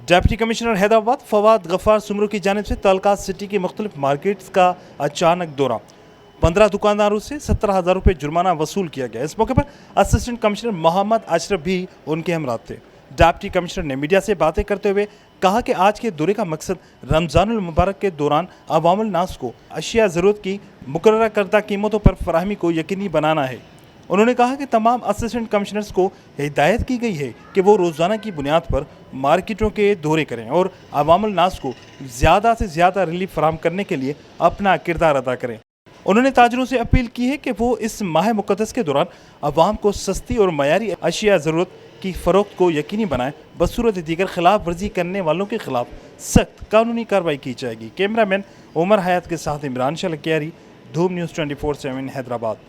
Deputy commissioner Hyderabad Fawad Gaffar Soomro की जानिब से तलका सिटी की मुख्तलिफ मार्केट्स का अचानक दौरा। 15 दुकानदारों से 17,000 रुपये जुर्माना वसूल किया गया। इस मौके पर असिस्टेंट कमिश्नर मोहम्मद अशरफ भी उनके हमरा थे। डिप्टी कमिश्नर ने मीडिया से बातें करते हुए कहा कि आज के दौरे का मकसद रमज़ानुल मुबारक के दौरान अवामुल नास को अशिया ज़रूरत की मुकर्रर करदा कीमतों पर फराहमी को यकीनी बनाना है। उन्होंने कहा कि तमाम असिस्टेंट कमिश्नर्स को हिदायत की गई है कि वो रोज़ाना की बुनियाद पर मार्केटों के दौरे करें और अवामुल नास को ज़्यादा से ज़्यादा रिलीफ फराहम करने के लिए अपना किरदार अदा करें। उन्होंने ताजरों से अपील की है कि वो इस माह मुक़द्दस के दौरान अवाम को सस्ती और मयारी अशिया ज़रूरत की फ़रोख्त को यकीनी बनाएं। बसूरत दीगर खिलाफ वर्जी करने वालों के खिलाफ सख्त कानूनी कार्रवाई की जाएगी। कैमरामैन उमर हयात के साथ इमरान शलकियारी, धूम न्यूज़ 24/7 हैदराबाद।